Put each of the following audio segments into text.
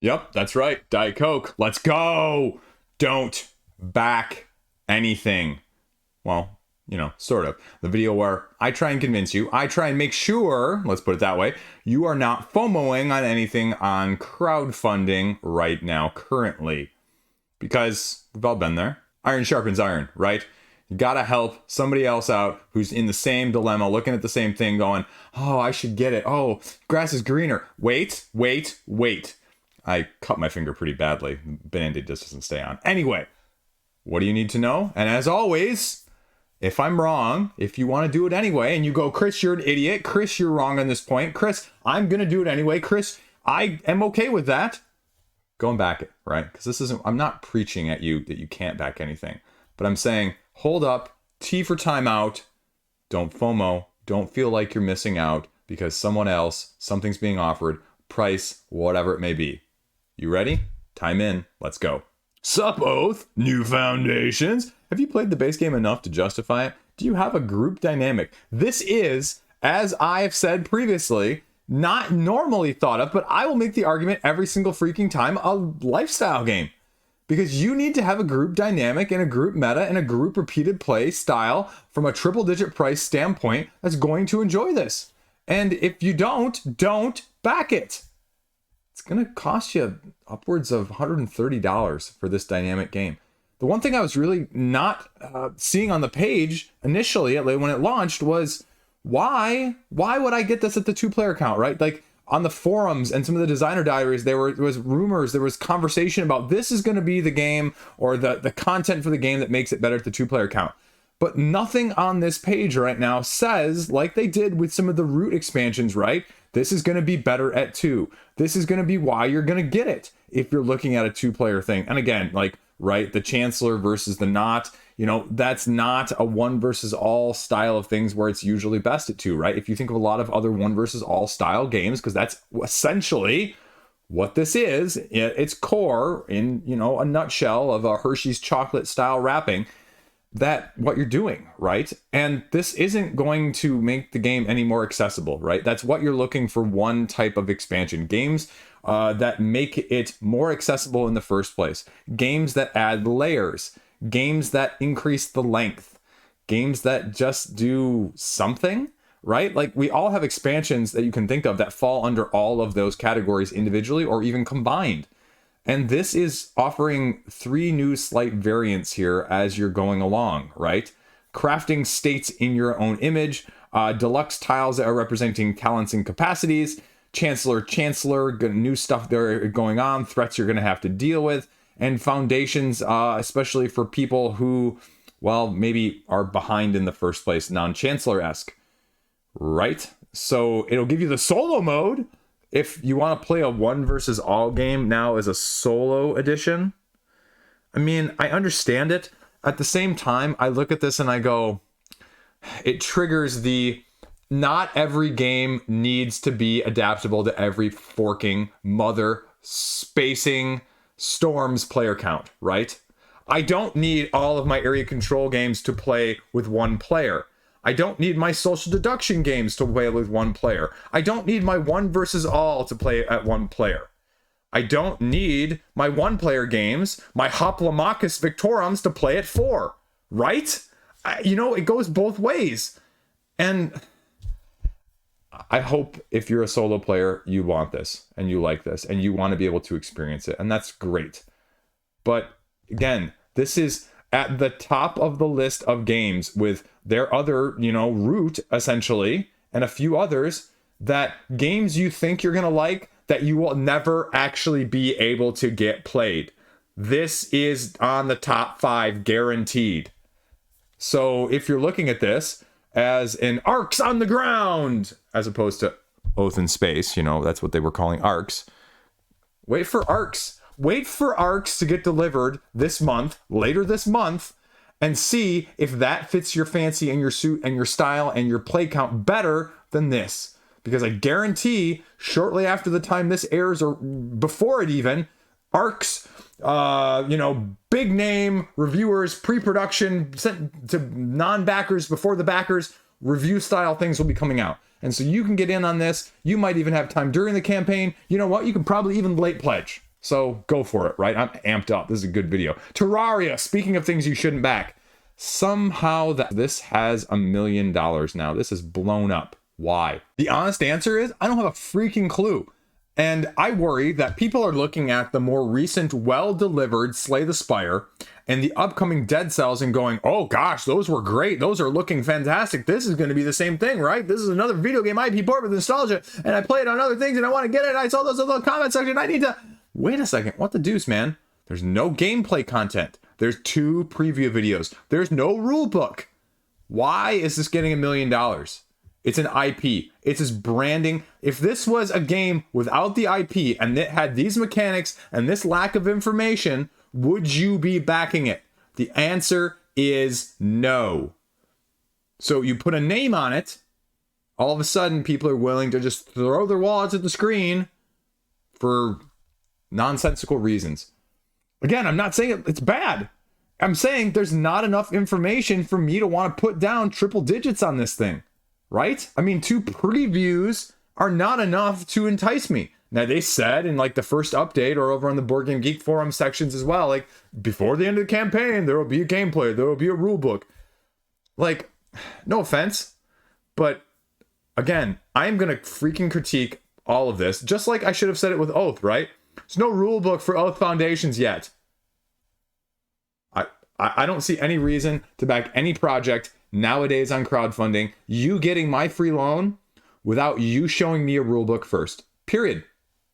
Yep, that's right. Diet Coke. Let's go. Don't back anything. Well, sort of. The video where I try and convince you, I try and make sure, let's put it that way, you are not FOMOing on anything on crowdfunding right now, currently. Because we've all been there. Iron sharpens iron, right? You gotta help somebody else out who's in the same dilemma, looking at the same thing, going, oh, I should get it. Oh, grass is greener. Wait. I cut my finger pretty badly. Band-Aid just doesn't stay on. Anyway, what do you need to know? And as always, if I'm wrong, if you want to do it anyway, and you go, Chris, you're an idiot. Chris, you're wrong on this point. Chris, I'm going to do it anyway. Chris, I am okay with that. Go and back it, right? Because I'm not preaching at you that you can't back anything. But I'm saying, hold up, T for timeout. Don't FOMO. Don't feel like you're missing out because someone else, something's being offered, price, whatever it may be. You ready? Time in. Let's go. Sup, Oath? New foundations? Have you played the base game enough to justify it? Do you have a group dynamic? This is, as I've said previously, not normally thought of, but I will make the argument every single freaking time, a lifestyle game. Because you need to have a group dynamic and a group meta and a group repeated play style from a triple digit price standpoint that's going to enjoy this. And if you don't back it. It's going to cost you upwards of $130 for this dynamic game. The one thing I was really not seeing on the page initially when it launched was why would I get this at the 2-player count, right? Like on the forums and some of the designer diaries, there was rumors, there was conversation about this is going to be the game or the content for the game that makes it better at the 2-player count. But nothing on this page right now says, like they did with some of the root expansions, right? This is going to be better at 2. This is going to be why you're going to get it if you're looking at a 2-player thing. And again, right, the Chancellor versus the not, that's not a one versus all style of things where it's usually best at 2, right? If you think of a lot of other one versus all style games, because that's essentially what this is, its core in, a nutshell of a Hershey's chocolate style wrapping, that what you're doing, right? And this isn't going to make the game any more accessible, right? That's what you're looking for, one type of expansion. Games that make it more accessible in the first place. Games that add layers. Games that increase the length. Games that just do something, right? Like we all have expansions that you can think of that fall under all of those categories individually or even combined. And this is offering 3 new slight variants here as you're going along, right? Crafting states in your own image, deluxe tiles that are representing talents and capacities, Chancellor, new stuff there going on, threats you're going to have to deal with, and foundations, especially for people who, well, maybe are behind in the first place, non-Chancellor-esque, right? So it'll give you the solo mode. If you want to play a one versus all game now as a solo edition, I mean, I understand it. At the same time, I look at this and I go, it triggers the not every game needs to be adaptable to every forking mother spacing storms player count, right? I don't need all of my area control games to play with one player. I don't need my social deduction games to play with one player. I don't need my one versus all to play at one player. I don't need my one player games, my Hoplomachus Victorums to play at 4, right? It goes both ways. And I hope if you're a solo player, you want this and you like this and you want to be able to experience it. And that's great. But again, this is at the top of the list of games with their other, root essentially, and a few others that games you think you're going to like that you will never actually be able to get played. This is on the top 5 guaranteed. So if you're looking at this as an arcs on the ground, as opposed to Oath in Space, that's what they were calling arcs. Wait for arcs. Wait for arcs to get delivered later this month, and see if that fits your fancy and your suit and your style and your play count better than this. Because I guarantee shortly after the time this airs or before it even, arcs, big name reviewers, pre-production, sent to non-backers before the backers, review style things will be coming out. And so you can get in on this. You might even have time during the campaign. You know what? You can probably even late pledge. So go for it, right? I'm amped up. This is a good video. Terraria, speaking of things you shouldn't back. Somehow this has $1 million now. This is blown up. Why? The honest answer is I don't have a freaking clue. And I worry that people are looking at the more recent, well-delivered Slay the Spire and the upcoming Dead Cells and going, oh gosh, those were great. Those are looking fantastic. This is going to be the same thing, right? This is another video game IP port with nostalgia, and I play it on other things and I want to get it. I saw those in the comment section. I need to... Wait a second. What the deuce, man? There's no gameplay content. There's 2 preview videos. There's no rule book. Why is this getting $1 million? It's an IP. It's his branding. If this was a game without the IP and it had these mechanics and this lack of information, would you be backing it? The answer is no. So you put a name on it, all of a sudden people are willing to just throw their wallets at the screen for nonsensical reasons. Again, I'm not saying it's bad. I'm saying there's not enough information for me to want to put down triple digits on this thing. Right? I mean, 2 previews are not enough to entice me. Now, they said in like the first update or over on the Board Game Geek forum sections as well, like before the end of the campaign, there will be a gameplay, there will be a rule book. Like, no offense, but again, I'm going to freaking critique all of this, just like I should have said it with Oath, right? There's no rule book for Oath Foundations yet. I don't see any reason to back any project nowadays on crowdfunding, you getting my free loan without you showing me a rulebook first. Period.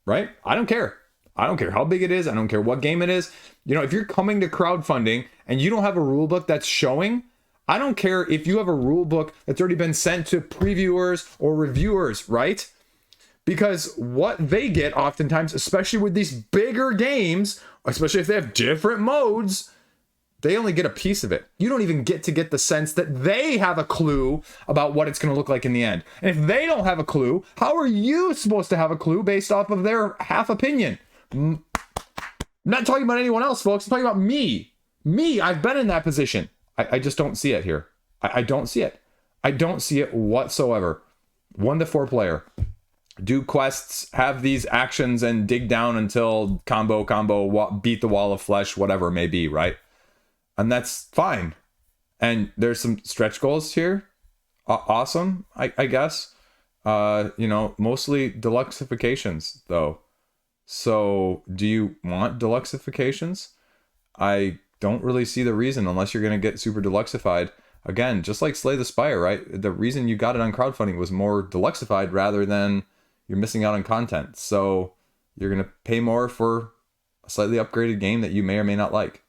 Right? I don't care. I don't care how big it is. I don't care what game it is. You know, if you're coming to crowdfunding and you don't have a rulebook that's showing, I don't care if you have a rulebook that's already been sent to previewers or reviewers, right? Because what they get oftentimes, especially with these bigger games, especially if they have different modes, they only get a piece of it. You don't even get to get the sense that they have a clue about what it's going to look like in the end. And if they don't have a clue, how are you supposed to have a clue based off of their half opinion? I'm not talking about anyone else, folks. I'm talking about me. Me, I've been in that position. I just don't see it here. I don't see it. I don't see it whatsoever. 1 to 4 player. Do quests, have these actions, and dig down until combo, beat the wall of flesh, whatever it may be, right? And that's fine. And there's some stretch goals here. Awesome, I guess. You know, mostly deluxeifications, though. So, do you want deluxeifications? I don't really see the reason unless you're going to get super deluxeified. Again, just like Slay the Spire, right? The reason you got it on crowdfunding was more deluxeified rather than you're missing out on content. So, you're going to pay more for a slightly upgraded game that you may or may not like.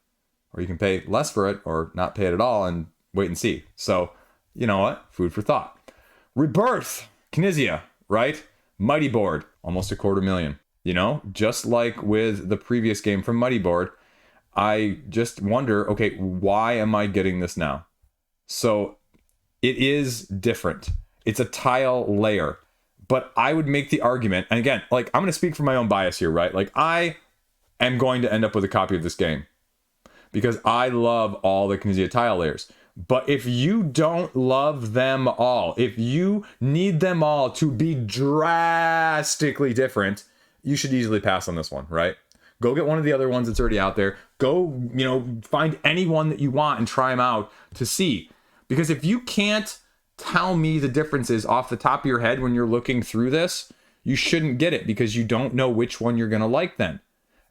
Or you can pay less for it or not pay it at all and wait and see. So, you know what? Food for thought. Rebirth, Knizia, right? Mighty Board, almost $250,000. You know, just like with the previous game from Mighty Board, I just wonder, okay, why am I getting this now? So it is different. It's a tile layer. But I would make the argument, and again, like I'm going to speak from my own bias here, right? Like I am going to end up with a copy of this game, because I love all the Knizia tile layers. But if you don't love them all, if you need them all to be drastically different, you should easily pass on this one, right? Go get one of the other ones that's already out there. Go, you know, find any one that you want and try them out to see. Because if you can't tell me the differences off the top of your head when you're looking through this, you shouldn't get it, because you don't know which one you're going to like then.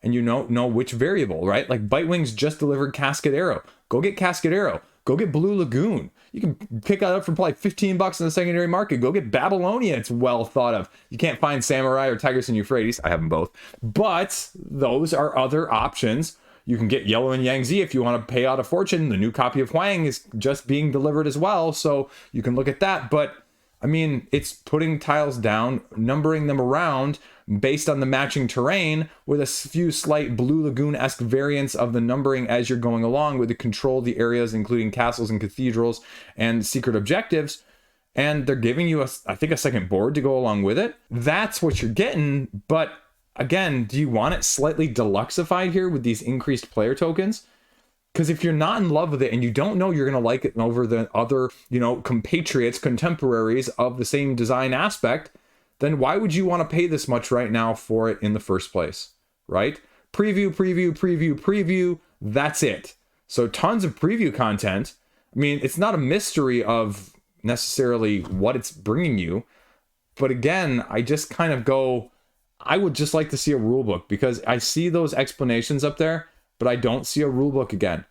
And you don't know which variable, right? Like Bitewings just delivered Cascade Arrow. Go get Cascade Arrow. Go get Blue Lagoon. You can pick that up for probably $15 in the secondary market. Go get Babylonia. It's well thought of. You can't find Samurai or Tigris and Euphrates. I have them both. But those are other options. You can get Yellow and Yangtze if you want to pay out a fortune. The new copy of Huang is just being delivered as well, so you can look at that. But I mean, it's putting tiles down, numbering them around based on the matching terrain, with a few slight Blue Lagoon-esque variants of the numbering as you're going along, with the control the areas, including castles and cathedrals and secret objectives. And they're giving you, I think, a second board to go along with it. That's what you're getting. But again, do you want it slightly deluxeified here with these increased player tokens? Because if you're not in love with it and you don't know you're going to like it over the other, you know, compatriots, contemporaries of the same design aspect, then why would you want to pay this much right now for it in the first place, right? preview, preview, preview, preview. That's it. So tons of preview content. I mean, it's not a mystery of necessarily what it's bringing you. But again, I just kind of go, I would just like to see a rulebook, because I see those explanations up there, but I don't see a rulebook again.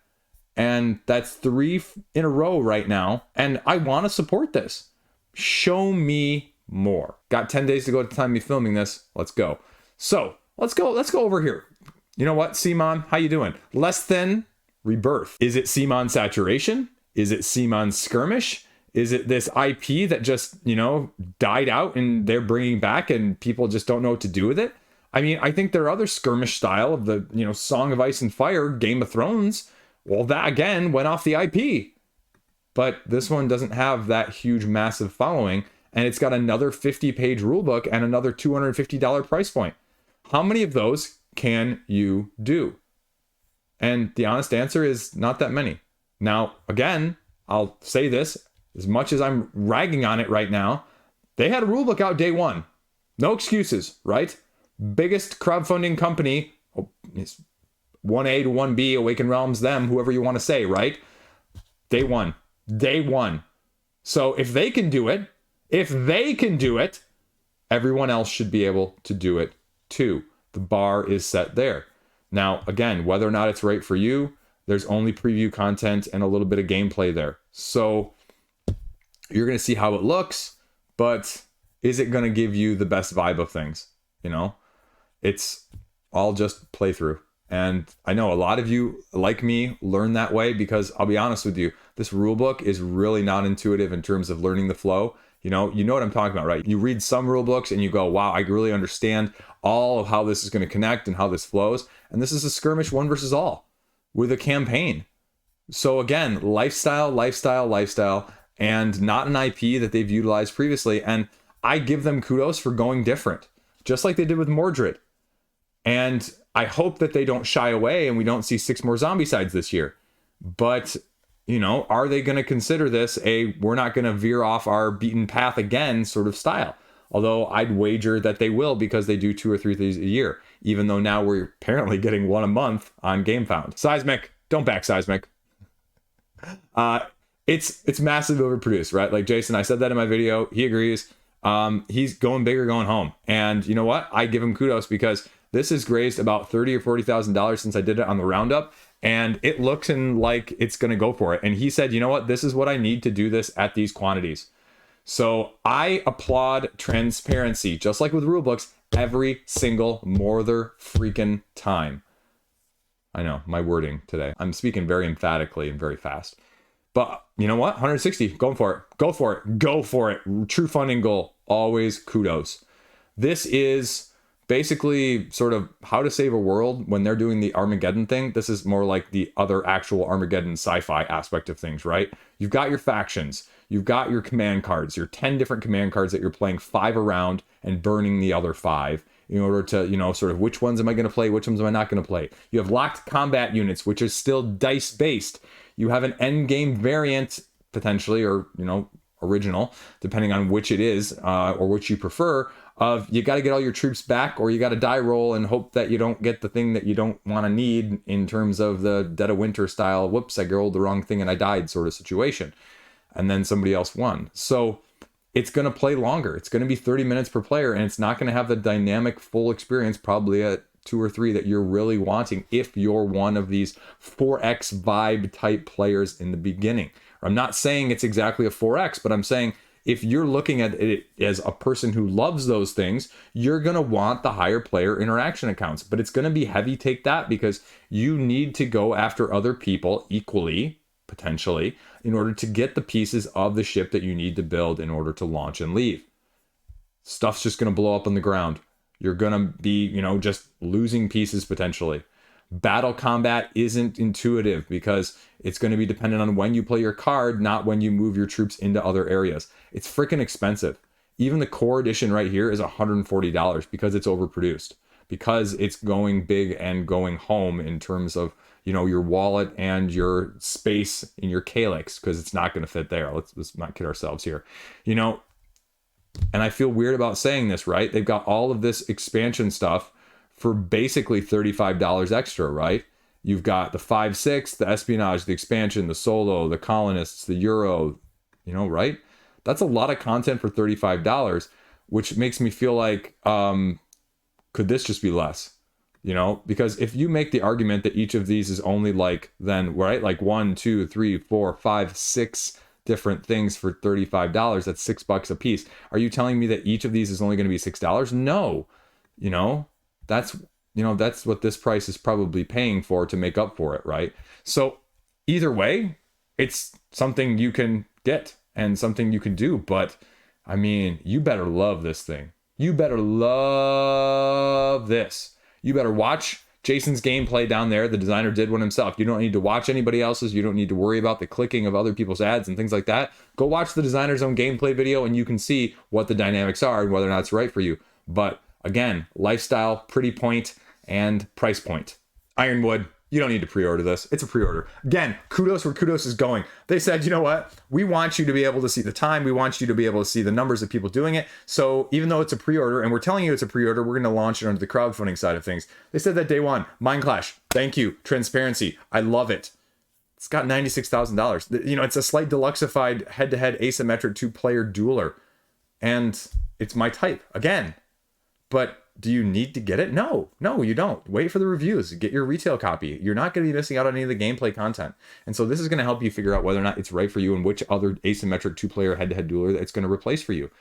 And that's 3 in a row right now. And I want to support this. Show me more. Got 10 days to go at the time of me filming this. Let's go. So let's go over here. You know what, Simon, how you doing? Less than Rebirth. Is it Simon Saturation? Is it Simon Skirmish? Is it this IP that just, you know, died out and they're bringing back and people just don't know what to do with it? I mean, I think their other skirmish style of the, you know, Song of Ice and Fire, Game of Thrones, well, that again went off the IP. But this one doesn't have that huge, massive following. And it's got another 50-page rulebook and another $250 price point. How many of those can you do? And the honest answer is not that many. Now, again, I'll say this, as much as I'm ragging on it right now, they had a rulebook out day one. No excuses, right? Biggest crowdfunding company, it's 1A to 1B, Awaken Realms, them, whoever you want to say, right? Day one. Day one. So if they can do it, everyone else should be able to do it too. The bar is set there. Now, again, whether or not it's right for you, there's only preview content and a little bit of gameplay there. So you're going to see how it looks, but is it going to give you the best vibe of things? You know, it's all just playthrough. And I know a lot of you, like me, learn that way, because I'll be honest with you, this rulebook is really not intuitive in terms of learning the flow. You know what I'm talking about, right? You read some rulebooks and you go, wow, I really understand all of how this is going to connect and how this flows. And this is a skirmish 1 versus all with a campaign. So again, lifestyle, and not an IP that they've utilized previously. And I give them kudos for going different, just like they did with Mordred. And I hope that they don't shy away and we don't see 6 more Zombicides this year. But, you know, are they going to consider this we're not going to veer off our beaten path again sort of style? Although I'd wager that they will, because they do 2 or 3 things a year, even though now we're apparently getting 1 a month on GameFound. Seismic, don't back Seismic. It's massively overproduced, right? Like Jason, I said that in my video. He agrees. He's going big or going home. And you know what? I give him kudos, because this has grazed about $30,000 or $40,000 since I did it on the roundup, and it looks like it's going to go for it. And he said, you know what? This is what I need to do this at these quantities. So I applaud transparency, just like with rulebooks, every single mother freaking time. I know my wording today. I'm speaking very emphatically and very fast. But you know what? 160, going for it. Go for it. Go for it. True funding goal. Always kudos. This is basically sort of how to save a world when they're doing the Armageddon thing. This is more like the other actual Armageddon sci-fi aspect of things, right? You've got your factions. You've got your command cards, your 10 different command cards that you're playing 5 around and burning the other 5 in order to, you know, sort of which ones am I going to play? Which ones am I not going to play? You have locked combat units, which is still dice based. You have an end game variant potentially, or, you know, original, depending on which it is or which you prefer, of you got to get all your troops back, or you got to die roll and hope that you don't get the thing that you don't want to need in terms of the Dead of Winter style, whoops, I rolled the wrong thing and I died sort of situation. And then somebody else won. So it's going to play longer. It's going to be 30 minutes per player, and it's not going to have the dynamic full experience probably at 2 or 3 that you're really wanting if you're one of these 4X vibe type players in the beginning. I'm not saying it's exactly a 4X, but I'm saying if you're looking at it as a person who loves those things, you're going to want the higher player interaction accounts. But it's going to be heavy take that, because you need to go after other people equally, potentially, in order to get the pieces of the ship that you need to build in order to launch and leave. Stuff's just going to blow up on the ground. You're going to be, you know, just losing pieces potentially. Battle combat isn't intuitive because it's going to be dependent on when you play your card, not when you move your troops into other areas. It's freaking expensive. Even the core edition right here is $140 because it's overproduced, because it's going big and going home in terms of, you know, your wallet and your space in your calyx, because it's not going to fit there. Let's not kid ourselves here, you know. And I feel weird about saying this, right? They've got all of this expansion stuff for basically $35 extra, right? You've got the 5/6, the espionage, the expansion, the solo, the colonists, the Euro, right? That's a lot of content for $35, which makes me feel like, could this just be less? Because if you make the argument that each of these is only like 1, 2, 3, 4, 5, 6 different things for $35, that's $6 a piece. Are you telling me that each of these is only going to be $6? No. That's what this price is probably paying for to make up for it, right? So either way, it's something you can get and something you can do. But I mean, you better love this thing. You better love this. You better watch Jason's gameplay down there. The designer did one himself. You don't need to watch anybody else's. You don't need to worry about the clicking of other people's ads and things like that. Go watch the designer's own gameplay video and you can see what the dynamics are and whether or not it's right for you. But again, lifestyle, pretty point, and price point. Ironwood, you don't need to pre-order this. It's a pre-order. Again, kudos where kudos is going. They said, you know what? We want you to be able to see the time. We want you to be able to see the numbers of people doing it. So even though it's a pre-order, and we're telling you it's a pre-order, we're going to launch it under the crowdfunding side of things. They said that day one. Mind Clash. Thank you. Transparency. I love it. It's got $96,000. It's a slight deluxeified head-to-head asymmetric two-player dueler. And it's my type. Again. But do you need to get it? No, you don't. Wait for the reviews. Get your retail copy. You're not going to be missing out on any of the gameplay content. And so this is going to help you figure out whether or not it's right for you and which other asymmetric two-player head-to-head dueler it's going to replace for you.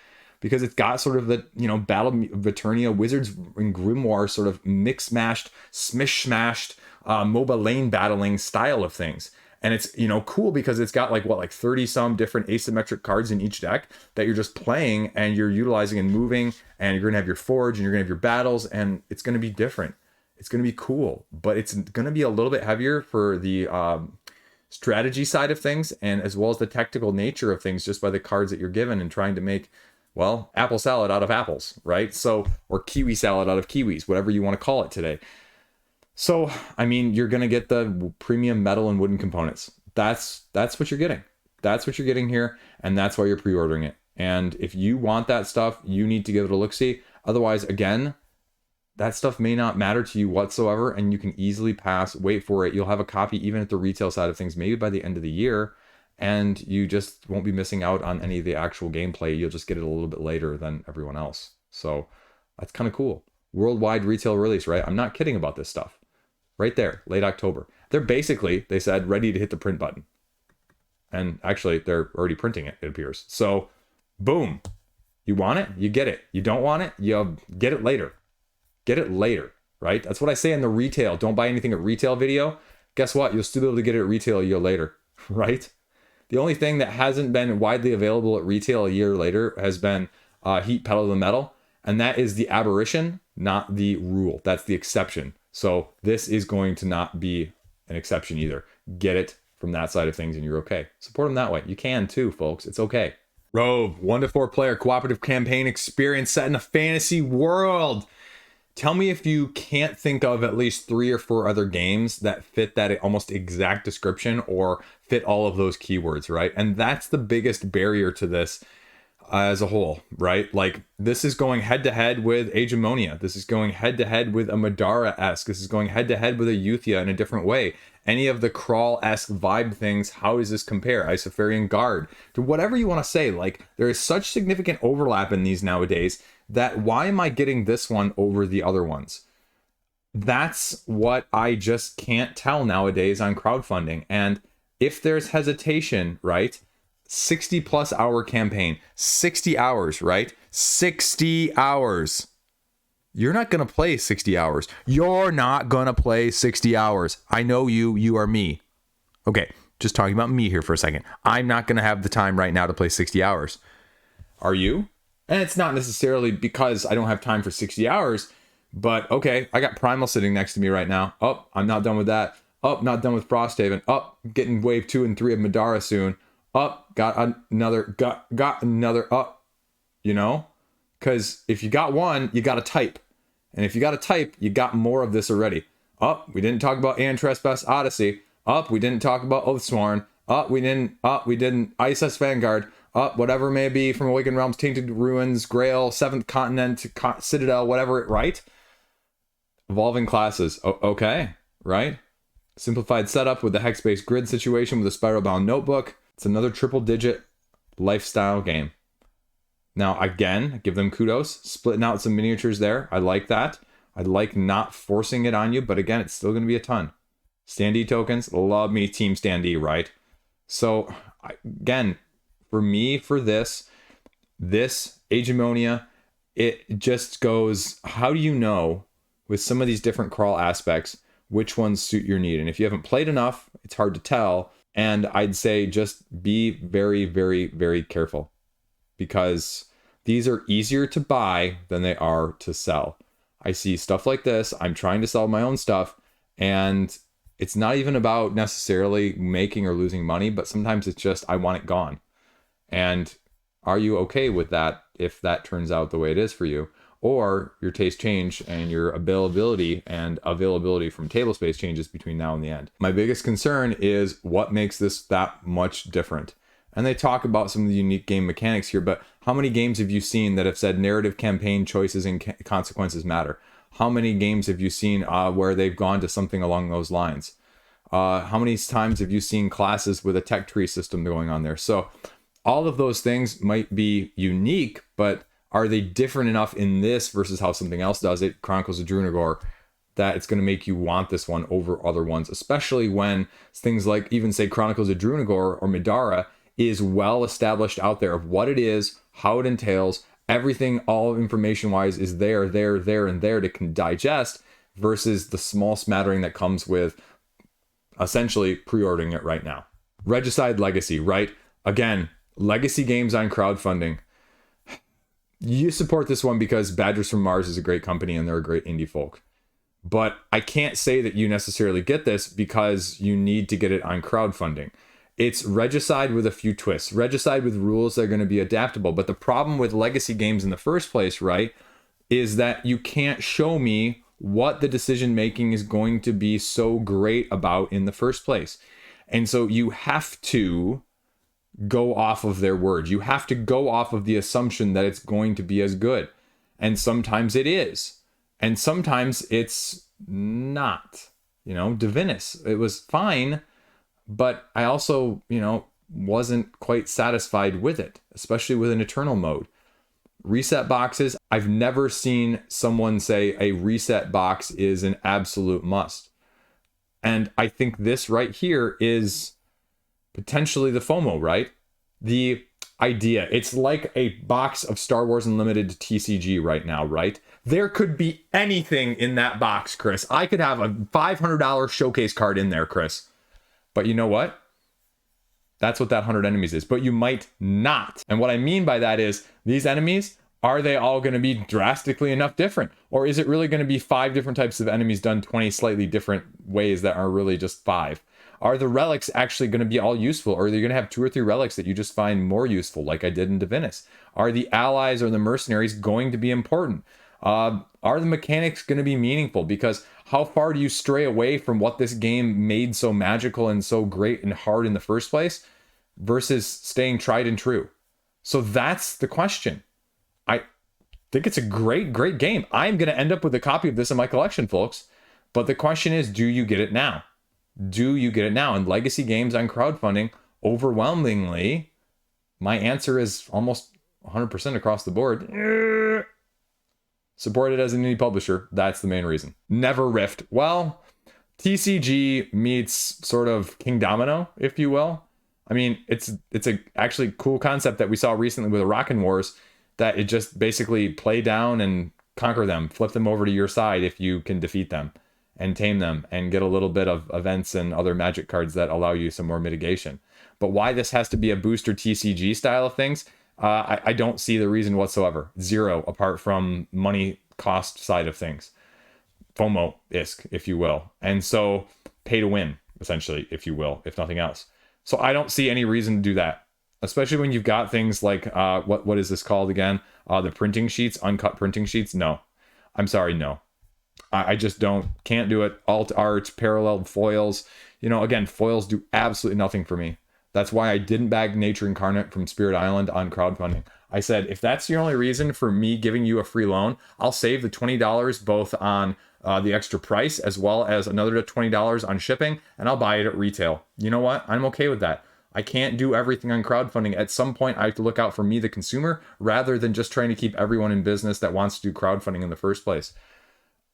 Because it's got sort of the, Battle of Eternia, Wizards and Grimoire sort of mix-mashed, smish-smashed, MOBA lane battling style of things. And it's, cool because it's got like 30 some different asymmetric cards in each deck that you're just playing and you're utilizing and moving, and you're going to have your forge and you're going to have your battles, and it's going to be different. It's going to be cool, but it's going to be a little bit heavier for the strategy side of things, and as well as the tactical nature of things, just by the cards that you're given and trying to make, apple salad out of apples, right? So, or kiwi salad out of kiwis, whatever you want to call it today. So, I mean, you're going to get the premium metal and wooden components. That's what you're getting. That's what you're getting here, and that's why you're pre-ordering it. And if you want that stuff, you need to give it a look-see. Otherwise, again, that stuff may not matter to you whatsoever, and you can easily pass, wait for it. You'll have a copy even at the retail side of things, maybe by the end of the year, and you just won't be missing out on any of the actual gameplay. You'll just get it a little bit later than everyone else. So that's kind of cool. Worldwide retail release, right? I'm not kidding about this stuff. Right there, late October. They're basically, they said, ready to hit the print button. And actually, they're already printing it, it appears. So, boom. You want it, you get it. You don't want it, you get it later. Get it later, right? That's what I say in the retail. Don't buy anything at retail video. Guess what? You'll still be able to get it at retail a year later, right? The only thing that hasn't been widely available at retail a year later has been Heat Pedal to the Metal. And that is the aberration, not the rule. That's the exception. So this is going to not be an exception either. Get it from that side of things and you're okay. Support them that way. You can too, folks. It's okay. Rove, 1 to 4 player cooperative campaign experience set in a fantasy world. Tell me if you can't think of at least 3 or 4 other games that fit that almost exact description or fit all of those keywords, right? And that's the biggest barrier to this as a whole, right? Like, this is going head to head with Hegemonia. This is going head to head with a Madara-esque. This is going head to head with a Euthia in a different way. Any of the Crawl-esque vibe things, how does this compare? Isofarian Guard, to whatever you want to say. Like, there is such significant overlap in these nowadays that why am I getting this one over the other ones? That's what I just can't tell nowadays on crowdfunding. And if there's hesitation, right? 60 plus hour campaign, 60 hours, right? 60 hours. You're not going to play 60 hours. You're not going to play 60 hours. I know you, you are me. Okay, just talking about me here for a second. I'm not going to have the time right now to play 60 hours. Are you? And it's not necessarily because I don't have time for 60 hours, but okay, I got Primal sitting next to me right now. Oh, I'm not done with that. Oh, not done with Frosthaven. Oh, getting wave 2 and 3 of Madara soon. Up, got another, up, you know? Because if you got one, you got to type. And if you got to type, you got more of this already. Up, we didn't talk about Aeon Trespass Odyssey. Up, we didn't talk about Oathsworn. Up, we didn't ISS Vanguard. Up, whatever it may be from Awakened Realms, Tainted Ruins, Grail, Seventh Continent, Citadel, whatever, right? Evolving classes. Okay, right? Simplified setup with the hex-based grid situation with a spiral-bound notebook. It's another triple-digit lifestyle game. Now, again, give them kudos. Splitting out some miniatures there. I like that. I like not forcing it on you, but again, it's still going to be a ton. Standee tokens. Love me Team Standee, right? So, again, for me, for this Hegemonia, it just goes, how do you know with some of these different crawl aspects which ones suit your need? And if you haven't played enough, it's hard to tell. And I'd say just be very, very, very careful, because these are easier to buy than they are to sell. I see stuff like this. I'm trying to sell my own stuff, and it's not even about necessarily making or losing money, but sometimes it's just, I want it gone. And are you okay with that if that turns out the way it is for you? Or your taste change and your availability from table space changes between now and the end. My biggest concern is what makes this that much different. And they talk about some of the unique game mechanics here, but how many games have you seen that have said narrative, campaign, choices, and consequences matter? How many games have you seen where they've gone to something along those lines? How many times have you seen classes with a tech tree system going on there? So all of those things might be unique, but are they different enough in this versus how something else does it, Chronicles of Drunagor, that it's going to make you want this one over other ones, especially when things like even say Chronicles of Drunagor or Midara is well established out there of what it is, how it entails, everything, all information wise is there, and there to digest, versus the small smattering that comes with essentially pre-ordering it right now. Regicide Legacy, right? Again, legacy games on crowdfunding. You support this one because Badgers from Mars is a great company and they're a great indie folk. But I can't say that you necessarily get this because you need to get it on crowdfunding. It's Regicide with a few twists. Regicide with rules that are going to be adaptable. But the problem with legacy games in the first place, right, is that you can't show me what the decision making is going to be so great about in the first place. And so you have to go off of their word. You have to go off of the assumption that it's going to be as good. And sometimes it is. And sometimes it's not. You know, Degenesis, it was fine, but I also, wasn't quite satisfied with it, especially with an Eternal mode. Reset boxes, I've never seen someone say a reset box is an absolute must. And I think this right here is potentially the FOMO, right? The idea. It's like a box of Star Wars Unlimited TCG right now, right? There could be anything in that box, Chris. I could have a $500 showcase card in there, Chris. But you know what? That's what that 100 enemies is. But you might not. And what I mean by that is, these enemies, are they all going to be drastically enough different? Or is it really going to be 5 different types of enemies done 20 slightly different ways that are really just 5? Are the relics actually going to be all useful? Or are you going to have 2 or 3 relics that you just find more useful, like I did in Degenesis? Are the allies or the mercenaries going to be important? Are the mechanics going to be meaningful? Because how far do you stray away from what this game made so magical and so great and hard in the first place versus staying tried and true? So that's the question. I think it's a great, great game. I'm going to end up with a copy of this in my collection, folks. But the question is, do you get it now? Do you get it now? And legacy games on crowdfunding, overwhelmingly, my answer is almost 100% across the board. Support it as an indie publisher. That's the main reason. Neverrift. Well, TCG meets sort of King Domino, if you will. I mean, it's a actually cool concept that we saw recently with the Rockin' Wars, that it just basically play down and conquer them, flip them over to your side if you can defeat them and tame them and get a little bit of events and other magic cards that allow you some more mitigation. But why this has to be a booster TCG style of things, I don't see the reason whatsoever. Zero, apart from money cost side of things. FOMO-isk, if you will. And so pay to win, essentially, if you will, if nothing else. So I don't see any reason to do that, especially when you've got things like, what is this called again? The printing sheets, uncut printing sheets. No, I'm sorry, no. I just can't do it. Alt art, parallel foils. Again, foils do absolutely nothing for me. That's why I didn't bag Nature Incarnate from Spirit Island on crowdfunding. I said, if that's your only reason for me giving you a free loan, I'll save the $20 both on the extra price, as well as another $20 on shipping, and I'll buy it at retail. You know what? I'm okay with that. I can't do everything on crowdfunding. At some point, I have to look out for me, the consumer, rather than just trying to keep everyone in business that wants to do crowdfunding in the first place.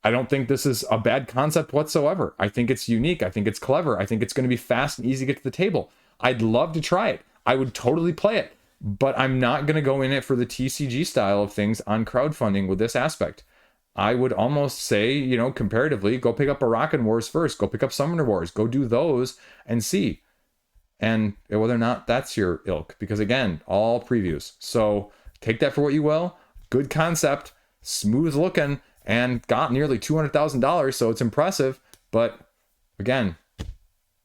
I don't think this is a bad concept whatsoever. I think it's unique. I think it's clever. I think it's going to be fast and easy to get to the table. I'd love to try it. I would totally play it, but I'm not going to go in it for the TCG style of things on crowdfunding with this aspect. I would almost say, you know, comparatively, go pick up Baraka Wars first. Go pick up Summoner Wars. Go do those and see. And whether or not that's your ilk, because again, all previews. So take that for what you will. Good concept, smooth looking, and got nearly $200,000. So it's impressive. But again,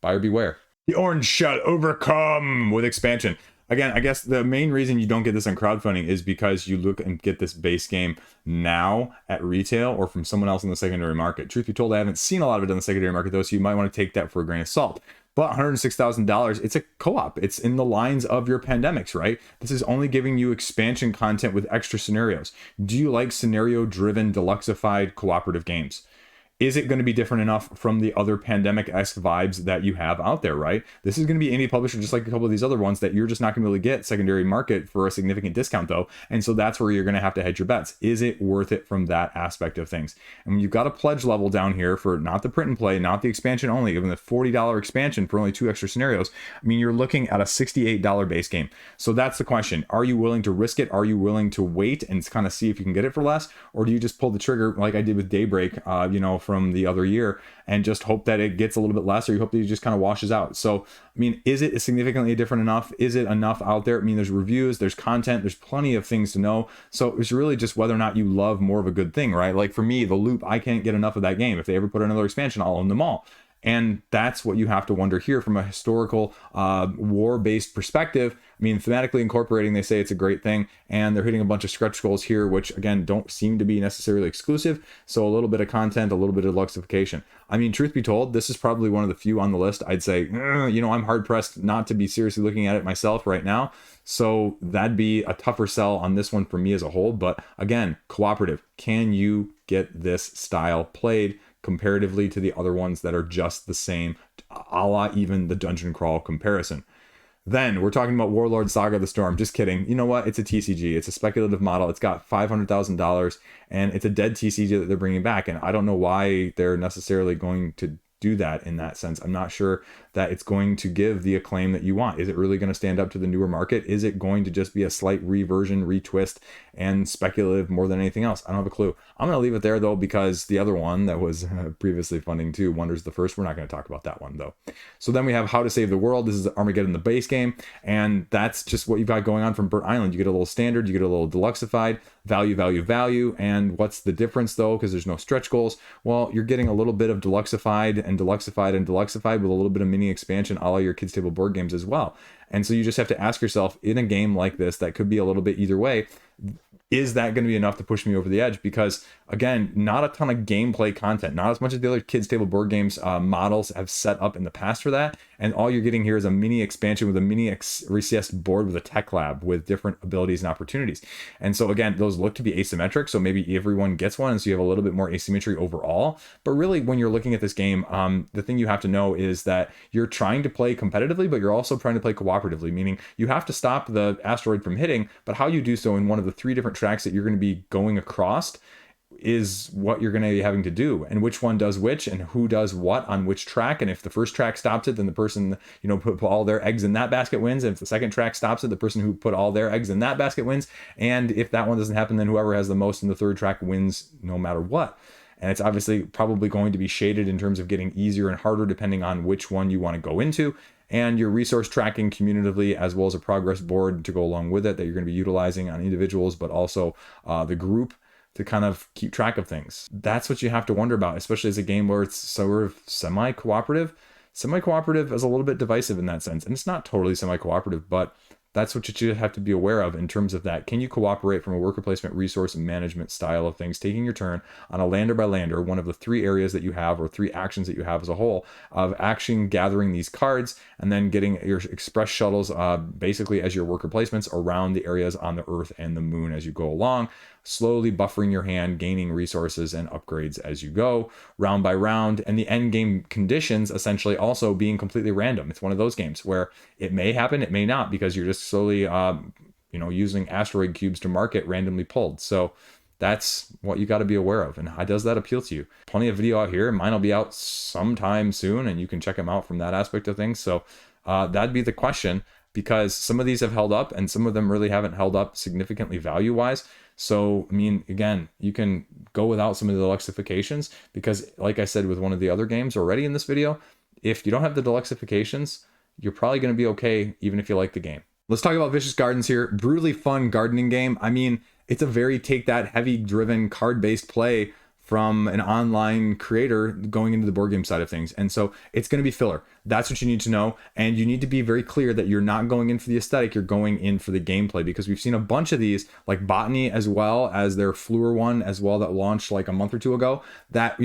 buyer beware. The orange shut overcome with expansion. Again, I guess the main reason you don't get this on crowdfunding is because you look and get this base game now at retail or from someone else in the secondary market. Truth be told, I haven't seen a lot of it on the secondary market though, so you might want to take that for a grain of salt. But $106,000, it's a co-op. It's in the lines of your pandemics, right? This is only giving you expansion content with extra scenarios. Do you like scenario-driven, deluxified, cooperative games? Is it going to be different enough from the other pandemic-esque vibes that you have out there, right? This is going to be indie publisher just like a couple of these other ones that you're just not going to be able to get secondary market for a significant discount though. And so that's where you're going to have to hedge your bets. Is it worth it from that aspect of things? And when you've got a pledge level down here for not the print and play, not the expansion only, even the $40 expansion for only 2 extra scenarios, I mean, you're looking at a $68 base game. So that's the question. Are you willing to risk it? Are you willing to wait and kind of see if you can get it for less? Or do you just pull the trigger like I did with Daybreak, from the other year and just hope that it gets a little bit less, or you hope that it just kind of washes out? So, I mean, is it significantly different enough? Is it enough out there? I mean, there's reviews, there's content, there's plenty of things to know. So it's really just whether or not you love more of a good thing, right? Like for me, the Loop, I can't get enough of that game. If they ever put another expansion, I'll own them all. And that's what you have to wonder here from a historical war-based perspective. I mean, thematically incorporating, they say it's a great thing, and they're hitting a bunch of stretch goals here, which again don't seem to be necessarily exclusive. So a little bit of content, a little bit of deluxification. I mean, truth be told, this is probably one of the few on the list. I'd say, I'm hard pressed not to be seriously looking at it myself right now. So that'd be a tougher sell on this one for me as a whole. But again, cooperative. Can you get this style played comparatively to the other ones that are just the same, a la even the dungeon crawl comparison? Then we're talking about Warlord Saga the Storm. Just kidding. You know what? It's a TCG. It's a speculative model. It's got $500,000 and it's a dead TCG that they're bringing back. And I don't know why they're necessarily going to do that in that sense. I'm not sure that it's going to give the acclaim that you want. Is it really going to stand up to the newer market? Is it going to just be a slight reversion, retwist, and speculative more than anything else? I don't have a clue. I'm going to leave it there though, because the other one that was previously funding too, Wonders the First, we're not going to talk about that one though. So then we have How to Save the World. This is Armageddon, the base game, and that's just what you've got going on from Burnt Island. You get a little standard, you get a little deluxified, value, and what's the difference though? Because there's no stretch goals. Well, you're getting a little bit of deluxified with a little bit of mini expansion a la your kids table board games as well. And so you just have to ask yourself, in a game like this that could be a little bit either way, is that going to be enough to push me over the edge? Because again, not a ton of gameplay content, not as much as the other kids table board games models have set up in the past for that. And all you're getting here is a mini expansion with a mini recessed board with a tech lab with different abilities and opportunities. And so again, those look to be asymmetric. So maybe everyone gets one, and so you have a little bit more asymmetry overall. But really, when you're looking at this game, the thing you have to know is that you're trying to play competitively, but you're also trying to play cooperatively, meaning you have to stop the asteroid from hitting, but how you do so in one of the 3 different tracks that you're going to be going across is what you're going to be having to do, and which one does which and who does what on which track. And if the first track stops it, then the person put all their eggs in that basket wins. And if the second track stops it, the person who put all their eggs in that basket wins. And if that one doesn't happen, then whoever has the most in the third track wins no matter what. And it's obviously probably going to be shaded in terms of getting easier and harder depending on which one you want to go into, and your resource tracking cumulatively, as well as a progress board to go along with it that you're going to be utilizing on individuals, but also the group to kind of keep track of things. That's what you have to wonder about, especially as a game where it's sort of semi-cooperative. Semi-cooperative is a little bit divisive in that sense, and it's not totally semi-cooperative, but that's what you have to be aware of in terms of that. Can you cooperate from a worker placement, resource, and management style of things, taking your turn on a lander by lander, one of the 3 areas that you have, or 3 actions that you have as a whole, of action gathering these cards, and then getting your express shuttles basically as your worker placements around the areas on the Earth and the Moon as you go along. slowly buffering your hand, gaining resources and upgrades as you go, round by round, and the end game conditions essentially also being completely random. It's one of those games where it may happen, it may not, because you're just slowly, using asteroid cubes to market randomly pulled. So that's what you got to be aware of. And how does that appeal to you? Plenty of video out here. Mine will be out sometime soon, and you can check them out from that aspect of things. So that'd be the question, because some of these have held up and some of them really haven't held up significantly value-wise. So, I mean, again, you can go without some of the deluxifications, because like I said with one of the other games already in this video, if you don't have the deluxifications, you're probably going to be okay even if you like the game. Let's talk about Vicious Gardens here. Brutally fun gardening game. I mean, it's a very take that heavy driven card based play from an online creator going into the board game side of things. And so it's going to be filler. That's what you need to know. And you need to be very clear that you're not going in for the aesthetic, you're going in for the gameplay, because we've seen a bunch of these, like Botany, as well as their Fleur one as well, that launched like a month or two ago, that,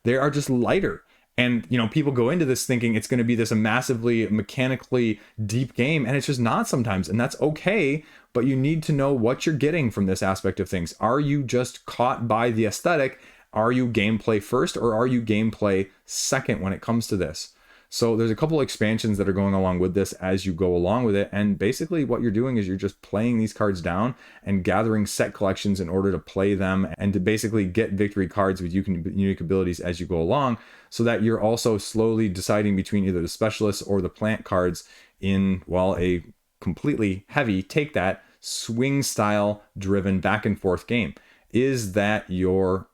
they are just lighter. And, people go into this thinking it's going to be this massively mechanically deep game, and it's just not sometimes. And that's okay, but you need to know what you're getting from this aspect of things. Are you just caught by the aesthetic? Are you gameplay first, or are you gameplay second when it comes to this? So there's a couple expansions that are going along with this as you go along with it. And basically what you're doing is you're just playing these cards down and gathering set collections in order to play them and to basically get victory cards with unique abilities as you go along, so that you're also slowly deciding between either the specialists or the plant cards in, well, a completely heavy take that swing style driven back and forth game. Is that your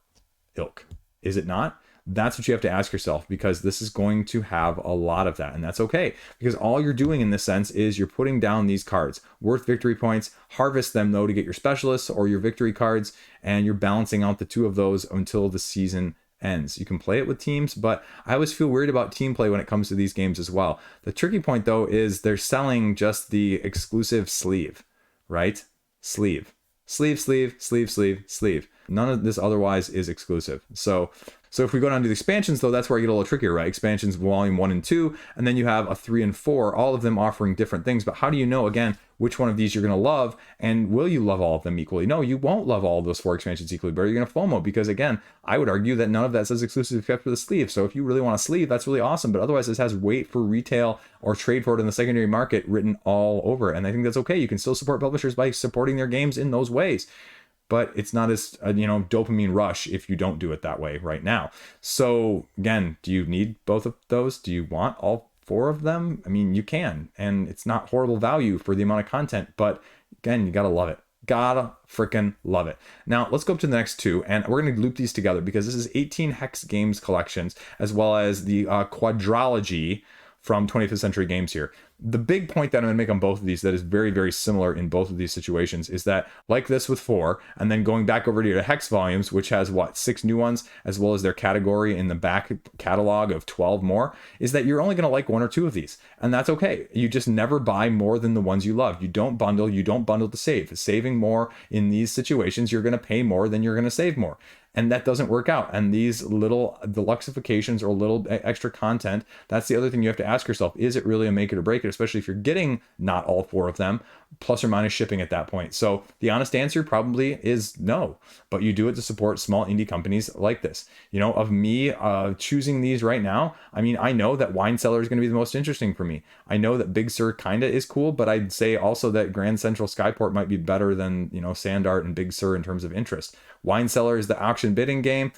ilk? Is it not? That's what you have to ask yourself, because this is going to have a lot of that, and that's okay, because all you're doing in this sense is you're putting down these cards worth victory points, harvest them though to get your specialists or your victory cards, and you're balancing out the two of those until the season ends. You can play it with teams, but I always feel worried about team play when it comes to these games as well. The tricky point though is they're selling just the exclusive sleeve, right? Sleeve. None of this otherwise is exclusive. So if we go down to the expansions, though, that's where I get a little trickier, right? Expansions volume 1 and 2, and then you have a 3 and 4, all of them offering different things. But how do you know, again, which one of these you're going to love, and will you love all of them equally? No, you won't love all of those 4 expansions equally, but you're going to FOMO, because again, I would argue that none of that says exclusive except for the sleeve. So if you really want a sleeve, that's really awesome, but otherwise this has wait for retail or trade for it in the secondary market written all over it. And I think that's okay. You can still support publishers by supporting their games in those ways, but it's not as dopamine rush if you don't do it that way right now. So again, do you need both of those? Do you want all 4 of them? I mean, you can, and it's not horrible value for the amount of content, but again, you gotta love it. Gotta freaking love it. Now let's go up to the next 2, and we're going to loop these together because this is 18 Hex Games collections, as well as the quadrology from 25th Century Games here. The big point that I'm going to make on both of these that is very, very similar in both of these situations is that, like this with 4, and then going back over to the Hex volumes, which has 6 new ones, as well as their category in the back catalog of 12 more, is that you're only going to like 1 or 2 of these. And that's okay. You just never buy more than the ones you love. You don't bundle to save. Saving more in these situations, you're going to pay more than you're going to save more. And that doesn't work out. And these little deluxifications or little extra content, that's the other thing you have to ask yourself. Is it really a make it or break it, especially if you're getting not all 4 of them, plus or minus shipping at that point? So the honest answer probably is no, but you do it to support small indie companies like this. Of me choosing these right now, I mean, I know that Wine Cellar is going to be the most interesting for me. I know that Big Sur kinda is cool, but I'd say also that Grand Central Skyport might be better than, Sand Art and Big Sur in terms of interest. Wine Cellar is the auction bidding game.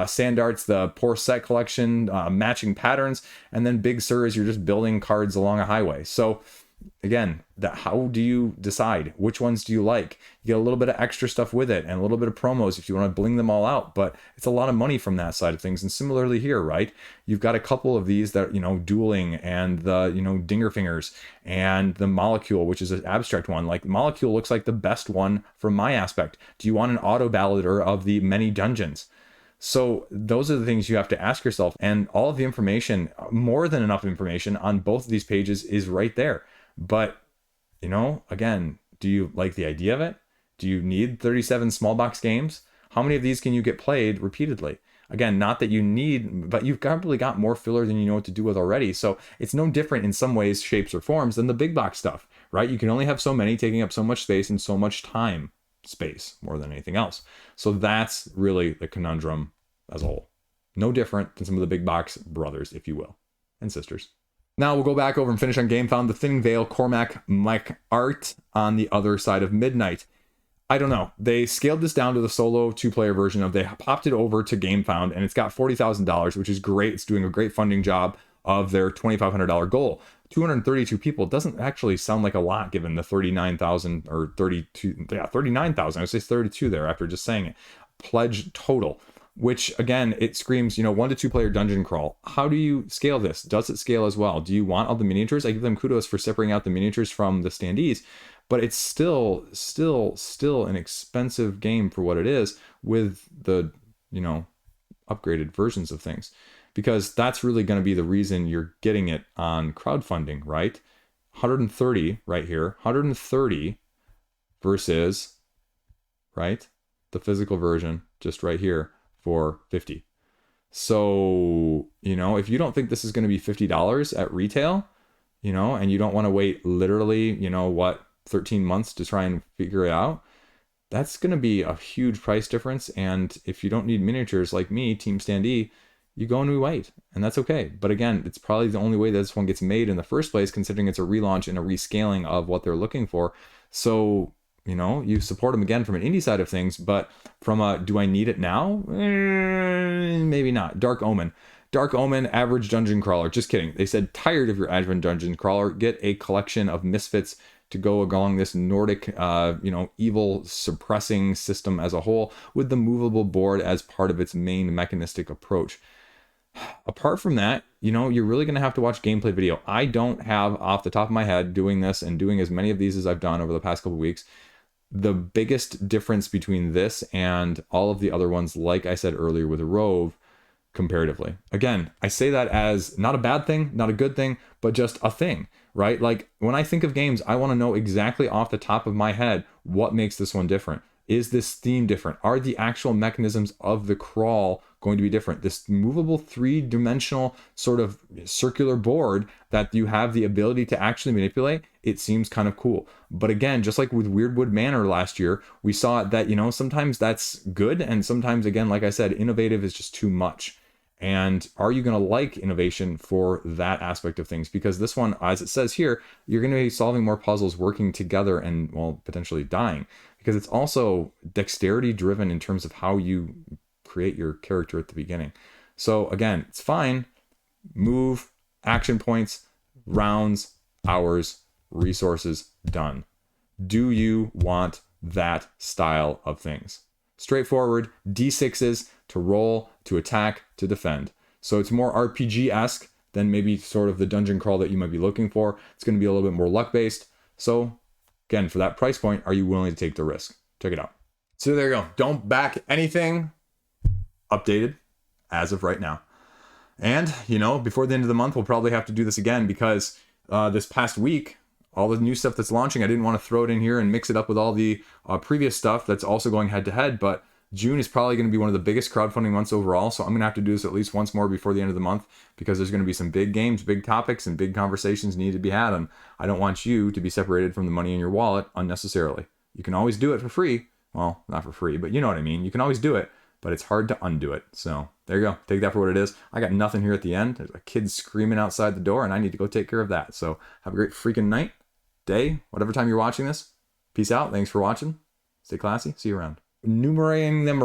Sand Art's the poor set collection, matching patterns, and then Big Sur is you're just building cards along a highway. So again, how do you decide which ones do you like? You get a little bit of extra stuff with it and a little bit of promos if you want to bling them all out, but it's a lot of money from that side of things. And similarly here, right? You've got a couple of these that, dueling, and the, Dinger Fingers, and the Molecule, which is an abstract one. Like Molecule looks like the best one from my aspect. Do you want an auto ballader of the many dungeons? So those are the things you have to ask yourself, and all of the information, more than enough information on both of these pages is right there. But, again, do you like the idea of it? Do you need 37 small box games? How many of these can you get played repeatedly? Again, not that you need, but you've probably got more filler than you know what to do with already. So it's no different in some ways, shapes, or forms than the big box stuff, right? You can only have so many, taking up so much space and so much time. space more than anything else. So that's really the conundrum as a whole. No different than some of the big box brothers, if you will, and sisters. Now we'll go back over and finish on GameFound. The Thinning Veil, Cormac, Mike Airt on the other side of midnight. I don't know. They scaled this down to the solo 2-player version of, they popped it over to GameFound, and it's got $40,000, which is great. It's doing a great funding job of their $2,500 goal. 232 people doesn't actually sound like a lot given the 39,000 or 32, yeah, 39,000. I would say 32 there after just saying it. Pledge total, which again, it screams, 1 to 2 player dungeon crawl. How do you scale this? Does it scale as well? Do you want all the miniatures? I give them kudos for separating out the miniatures from the standees, but it's still an expensive game for what it is with the, upgraded versions of things, because that's really going to be the reason you're getting it on crowdfunding, right? 130 right here, 130 versus, right, the physical version just right here for 50. So, if you don't think this is going to be $50 at retail, and you don't want to wait literally, 13 months to try and figure it out, that's going to be a huge price difference. And if you don't need miniatures like me, Team Standee, you go and we wait, and that's okay. But again, it's probably the only way that this one gets made in the first place, considering it's a relaunch and a rescaling of what they're looking for. So, you support them again from an indie side of things, but from a, do I need it now? Maybe not. Dark Omen, average dungeon crawler. Just kidding. They said, tired of your average dungeon crawler, get a collection of misfits to go along this Nordic, evil suppressing system as a whole, with the movable board as part of its main mechanistic approach. Apart from that, you're really going to have to watch gameplay video. I don't have off the top of my head, doing this and doing as many of these as I've done over the past couple of weeks, the biggest difference between this and all of the other ones, like I said earlier with Rove, comparatively. Again, I say that as not a bad thing, not a good thing, but just a thing, right? Like when I think of games, I want to know exactly off the top of my head what makes this one different. Is this theme different? Are the actual mechanisms of the crawl going to be different? This movable 3-dimensional sort of circular board that you have the ability to actually manipulate, it seems kind of cool. But again, just like with Weirdwood Manor last year, we saw that, sometimes that's good. And sometimes, again, like I said, innovative is just too much. And are you going to like innovation for that aspect of things? Because this one, as it says here, you're going to be solving more puzzles, working together, and, well, potentially dying. Because it's also dexterity driven in terms of how you create your character at the beginning. So again, it's fine. Move, action points, rounds, hours, resources, done. Do you want that style of things? Straightforward, D6s to roll, to attack, to defend. So it's more RPG-esque than maybe sort of the dungeon crawl that you might be looking for. It's going to be a little bit more luck-based. So again, for that price point, are you willing to take the risk? Check it out. So there you go. Don't back anything. Updated as of right now. And, before the end of the month, we'll probably have to do this again because this past week, all the new stuff that's launching, I didn't want to throw it in here and mix it up with all the previous stuff that's also going head to head, but June is probably going to be one of the biggest crowdfunding months overall, so I'm going to have to do this at least once more before the end of the month because there's going to be some big games, big topics, and big conversations need to be had, and I don't want you to be separated from the money in your wallet unnecessarily. You can always do it for free. Well, not for free, but you know what I mean. You can always do it, but it's hard to undo it. So there you go. Take that for what it is. I got nothing here at the end. There's a kid screaming outside the door, and I need to go take care of that. So have a great freaking night, day, whatever time you're watching this. Peace out. Thanks for watching. Stay classy. See you around. Numerating them